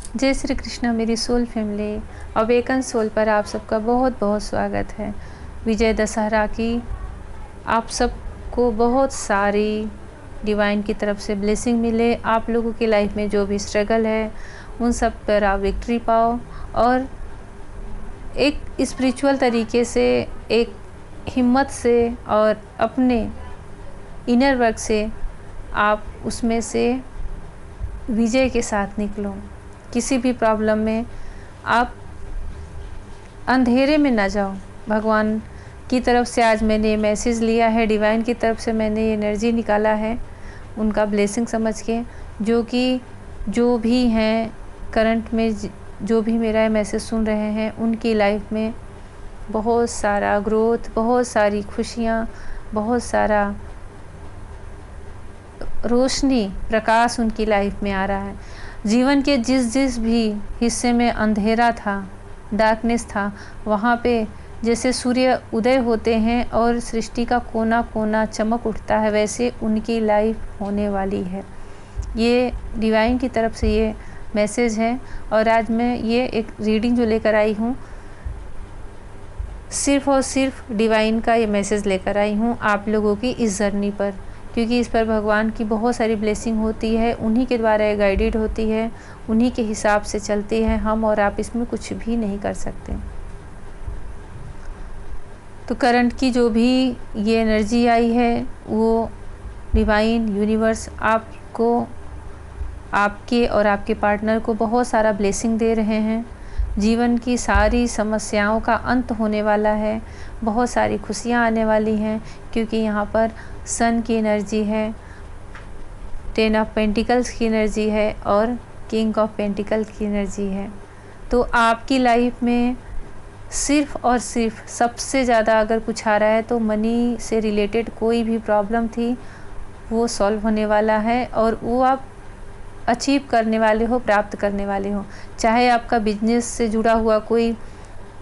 जय श्री कृष्ण मेरी soul family, awaken soul पर आप सबका बहुत बहुत स्वागत है। विजय दशहरा की आप सबको बहुत सारी डिवाइन की तरफ से ब्लेसिंग मिले। आप लोगों की लाइफ में जो भी स्ट्रगल है उन सब पर आप विक्ट्री पाओ और एक स्पिरिचुअल तरीके से, एक हिम्मत से और अपने इनर वर्क से आप उसमें से विजय के साथ निकलो। किसी भी प्रॉब्लम में आप अंधेरे में ना जाओ। भगवान की तरफ से आज मैंने ये मैसेज लिया है, डिवाइन की तरफ से मैंने ये एनर्जी निकाला है उनका ब्लेसिंग समझ के, जो कि जो भी हैं करंट में, जो भी मेरा ये मैसेज सुन रहे हैं उनकी लाइफ में बहुत सारा ग्रोथ, बहुत सारी खुशियाँ, बहुत सारा रोशनी, प्रकाश उनकी लाइफ में आ रहा है। जीवन के जिस जिस भी हिस्से में अंधेरा था, डार्कनेस था, वहाँ पे जैसे सूर्य उदय होते हैं और सृष्टि का कोना कोना चमक उठता है, वैसे उनकी लाइफ होने वाली है। ये डिवाइन की तरफ से ये मैसेज है और आज मैं ये एक रीडिंग जो लेकर आई हूँ, सिर्फ़ और सिर्फ डिवाइन का ये मैसेज लेकर आई हूँ आप लोगों की इस जर्नी पर, क्योंकि इस पर भगवान की बहुत सारी ब्लेसिंग होती है, उन्हीं के द्वारा ये गाइडेड होती है, उन्हीं के हिसाब से चलती है हम, और आप इसमें कुछ भी नहीं कर सकते। तो करंट की जो भी ये एनर्जी आई है वो डिवाइन यूनिवर्स आपको, आपके और आपके पार्टनर को बहुत सारा ब्लेसिंग दे रहे हैं। जीवन की सारी समस्याओं का अंत होने वाला है, बहुत सारी खुशियाँ आने वाली हैं, क्योंकि यहाँ पर सन की एनर्जी है, 10 ऑफ पेंटिकल्स की एनर्जी है और किंग ऑफ पेंटिकल की एनर्जी है। तो आपकी लाइफ में सिर्फ़ और सिर्फ सबसे ज़्यादा अगर कुछ आ रहा है तो मनी से रिलेटेड कोई भी प्रॉब्लम थी वो सॉल्व होने वाला है और वो आप अचीव करने वाले हो, प्राप्त करने वाले हो। चाहे आपका बिजनेस से जुड़ा हुआ कोई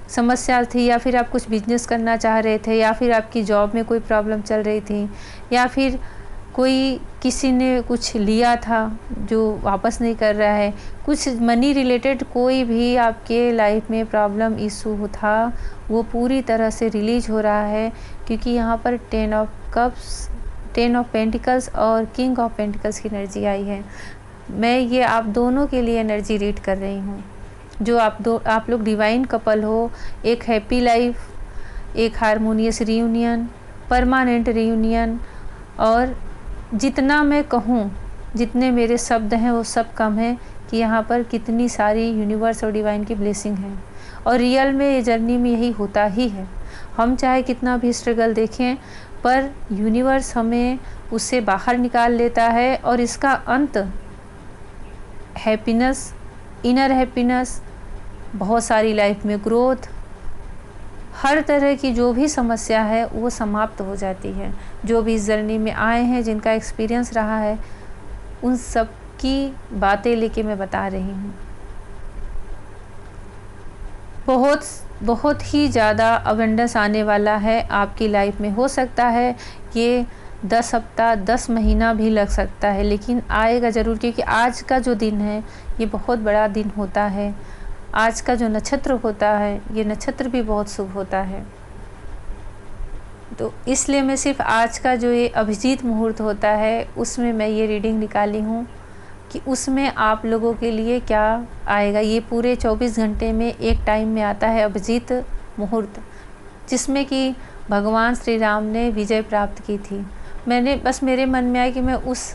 समस्या थी, या फिर आप कुछ बिजनेस करना चाह रहे थे, या फिर आपकी जॉब में कोई प्रॉब्लम चल रही थी, या फिर कोई किसी ने कुछ लिया था जो वापस नहीं कर रहा है, कुछ मनी रिलेटेड कोई भी आपके लाइफ में प्रॉब्लम इशू था, वो पूरी तरह से रिलीज हो रहा है, क्योंकि यहाँ पर 10 ऑफ कप्स, 10 ऑफ पेंटिकल्स और किंग ऑफ पेंटिकल्स की एनर्जी आई है। मैं ये आप दोनों के लिए एनर्जी रीड कर रही हूँ। जो आप लोग डिवाइन कपल हो, एक हैप्पी लाइफ, एक हारमोनियस रियूनियन, परमानेंट रियूनियन, और जितना मैं कहूँ, जितने मेरे शब्द हैं वो सब कम है कि यहाँ पर कितनी सारी यूनिवर्स और डिवाइन की ब्लेसिंग है। और रियल में ये जर्नी में यही होता ही है। हम चाहे कितना भी स्ट्रगल देखें, पर यूनिवर्स हमें उससे बाहर निकाल लेता है और इसका अंत हैप्पीनेस, इनर हैप्पीनेस, बहुत सारी लाइफ में ग्रोथ, हर तरह की जो भी समस्या है वो समाप्त हो जाती है। जो भी इस जर्नी में आए हैं, जिनका एक्सपीरियंस रहा है, उन सब की बातें लेके मैं बता रही हूँ। बहुत ही ज़्यादा अबंडेंस आने वाला है आपकी लाइफ में। हो सकता है ये 10 हफ्ता, 10 महीना भी लग सकता है, लेकिन आएगा ज़रूर, क्योंकि आज का जो दिन है ये बहुत बड़ा दिन होता है। आज का जो नक्षत्र होता है, ये नक्षत्र भी बहुत शुभ होता है। तो इसलिए मैं सिर्फ आज का जो ये अभिजीत मुहूर्त होता है उसमें मैं ये रीडिंग निकाली हूँ कि उसमें आप लोगों के लिए क्या आएगा। ये पूरे 24 घंटे में एक टाइम में आता है अभिजीत मुहूर्त, जिसमें कि भगवान श्री राम ने विजय प्राप्त की थी। मैंने बस, मेरे मन में आया कि मैं उस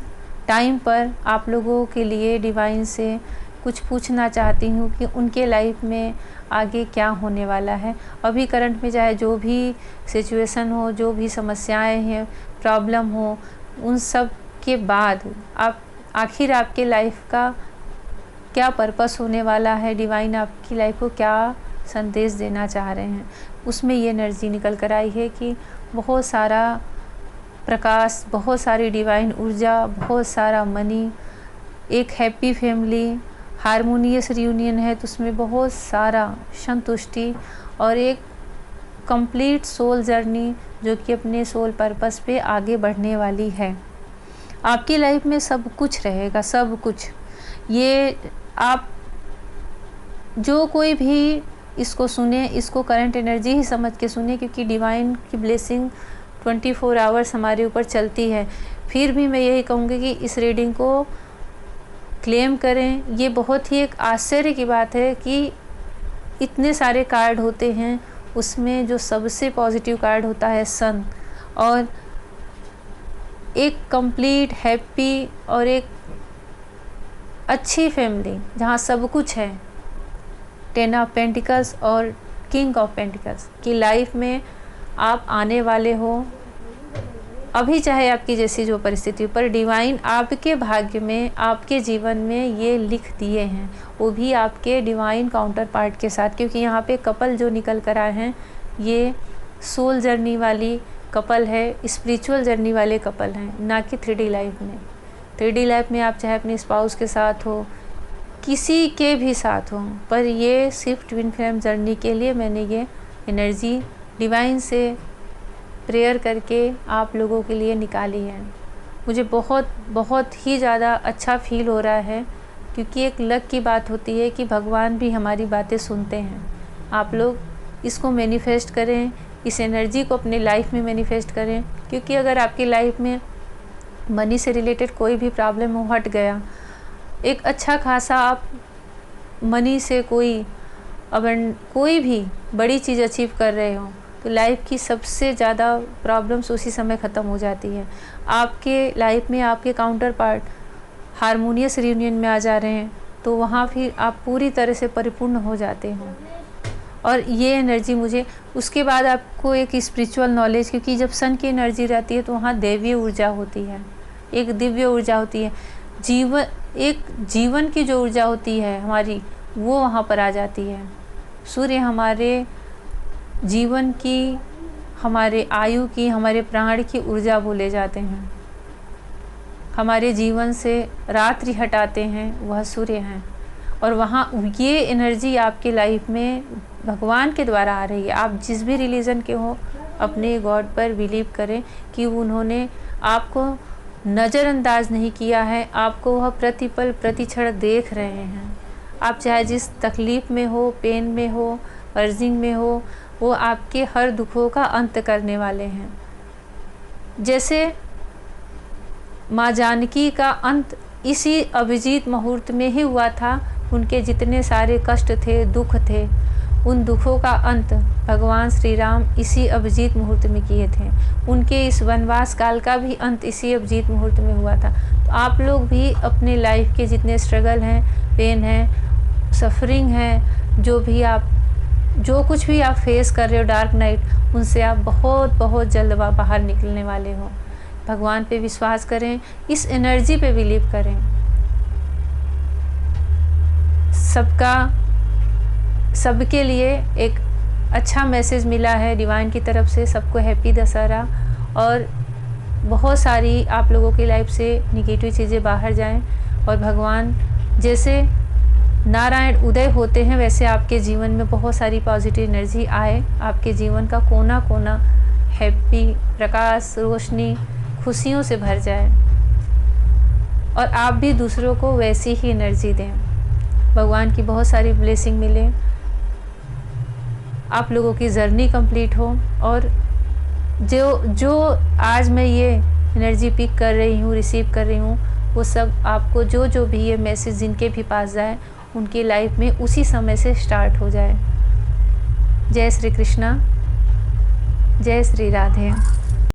टाइम पर आप लोगों के लिए डिवाइन से कुछ पूछना चाहती हूँ कि उनके लाइफ में आगे क्या होने वाला है। अभी करंट में चाहे जो भी सिचुएशन हो, जो भी समस्याएं हैं, प्रॉब्लम हो, उन सब के बाद आप आखिर आपके लाइफ का क्या पर्पस होने वाला है, डिवाइन आपकी लाइफ को क्या संदेश देना चाह रहे हैं, उसमें ये एनर्जी निकल कर आई है कि बहुत सारा प्रकाश, बहुत सारी डिवाइन ऊर्जा, बहुत सारा मनी, एक हैप्पी फैमिली, हारमोनियस रियूनियन है तो उसमें बहुत सारा संतुष्टि और एक कंप्लीट सोल जर्नी जो कि अपने सोल पर्पस पे आगे बढ़ने वाली है। आपकी लाइफ में सब कुछ रहेगा, सब कुछ। ये आप जो कोई भी इसको सुने, इसको करंट एनर्जी ही समझ के सुने, क्योंकि डिवाइन की ब्लेसिंग 24 आवर्स हमारे ऊपर चलती है। फिर भी मैं यही कहूँगी कि इस रीडिंग को क्लेम करें। ये बहुत ही एक आश्चर्य की बात है कि इतने सारे कार्ड होते हैं, उसमें जो सबसे पॉजिटिव कार्ड होता है सन, और एक कंप्लीट हैप्पी और एक अच्छी फैमिली जहाँ सब कुछ है, 10 ऑफ पेंटिकल्स और किंग ऑफ पेंटिकल्स की लाइफ में आप आने वाले हो। अभी चाहे आपकी जैसी जो परिस्थिति, पर डिवाइन आपके भाग्य में, आपके जीवन में ये लिख दिए हैं, वो भी आपके डिवाइन काउंटर पार्ट के साथ। क्योंकि यहाँ पे कपल जो निकल कर आए हैं, ये सोल जर्नी वाली कपल है, स्पिरिचुअल जर्नी वाले कपल हैं, ना कि 3D लाइफ में। 3D लाइफ में आप चाहे अपने स्पाउस के साथ हो, किसी के भी साथ हो, पर ये सिर्फ ट्विन फ्लेम जर्नी के लिए मैंने ये एनर्जी डिवाइन से प्रेयर करके आप लोगों के लिए निकाली है। मुझे बहुत ही ज़्यादा अच्छा फील हो रहा है, क्योंकि एक लक की बात होती है कि भगवान भी हमारी बातें सुनते हैं। आप लोग इसको मैनिफेस्ट करें, इस एनर्जी को अपने लाइफ में मैनिफेस्ट करें, क्योंकि अगर आपकी लाइफ में मनी से रिलेटेड कोई भी प्रॉब्लम हो, हट गया, एक अच्छा खासा आप मनी से कोई भी बड़ी चीज़ अचीव कर रहे हो, तो लाइफ की सबसे ज़्यादा प्रॉब्लम्स उसी समय ख़त्म हो जाती है। आपके लाइफ में आपके काउंटर पार्ट हारमोनियस रियूनियन में आ जा रहे हैं, तो वहाँ फिर आप पूरी तरह से परिपूर्ण हो जाते हो। और ये एनर्जी मुझे, उसके बाद आपको एक स्पिरिचुअल नॉलेज, क्योंकि जब सन की एनर्जी रहती है तो वहाँ दैवीय ऊर्जा होती है, एक दिव्य ऊर्जा होती है, जीवन की जो ऊर्जा होती है हमारी, वो वहाँ पर आ जाती है। सूर्य हमारे जीवन की, हमारे आयु की, हमारे प्राण की ऊर्जा बोले जाते हैं। हमारे जीवन से रात्रि हटाते हैं, वह सूर्य हैं। और वहाँ ये एनर्जी आपके लाइफ में भगवान के द्वारा आ रही है। आप जिस भी रिलीजन के हो, अपने गॉड पर बिलीव करें कि उन्होंने आपको नज़रअंदाज नहीं किया है, आपको वह प्रतिपल प्रतिक्षण देख रहे हैं। आप चाहे जिस तकलीफ़ में हो, पेन में हो, अर्जिंग में हो, वो आपके हर दुखों का अंत करने वाले हैं। जैसे माँ जानकी का अंत इसी अभिजीत मुहूर्त में ही हुआ था। उनके जितने सारे कष्ट थे, दुख थे, उन दुखों का अंत भगवान श्री राम इसी अभिजीत मुहूर्त में किए थे। उनके इस वनवास काल का भी अंत इसी अभिजीत मुहूर्त में हुआ था। तो आप लोग भी अपने लाइफ के जितने स्ट्रगल हैं, पेन हैं, सफरिंग हैं, जो कुछ भी आप फेस कर रहे हो, डार्क नाइट, उनसे आप बहुत जल्द बाहर निकलने वाले हो। भगवान पे विश्वास करें, इस एनर्जी पे बिलीव करें। सबके लिए एक अच्छा मैसेज मिला है डिवाइन की तरफ से। सबको हैप्पी दशहरा, और बहुत सारी आप लोगों की लाइफ से निगेटिव चीज़ें बाहर जाएं, और भगवान जैसे नारायण उदय होते हैं, वैसे आपके जीवन में बहुत सारी पॉजिटिव एनर्जी आए। आपके जीवन का कोना कोना हैप्पी, प्रकाश, रोशनी, खुशियों से भर जाए, और आप भी दूसरों को वैसी ही एनर्जी दें। भगवान की बहुत सारी ब्लेसिंग मिले, आप लोगों की जर्नी कंप्लीट हो, और जो आज मैं ये एनर्जी पिक कर रही हूँ, रिसीव कर रही हूँ, वो सब आपको जो भी ये मैसेज जिनके भी पास जाए, उनकी लाइफ में उसी समय से स्टार्ट हो जाए। जय श्री कृष्णा, जय श्री राधे।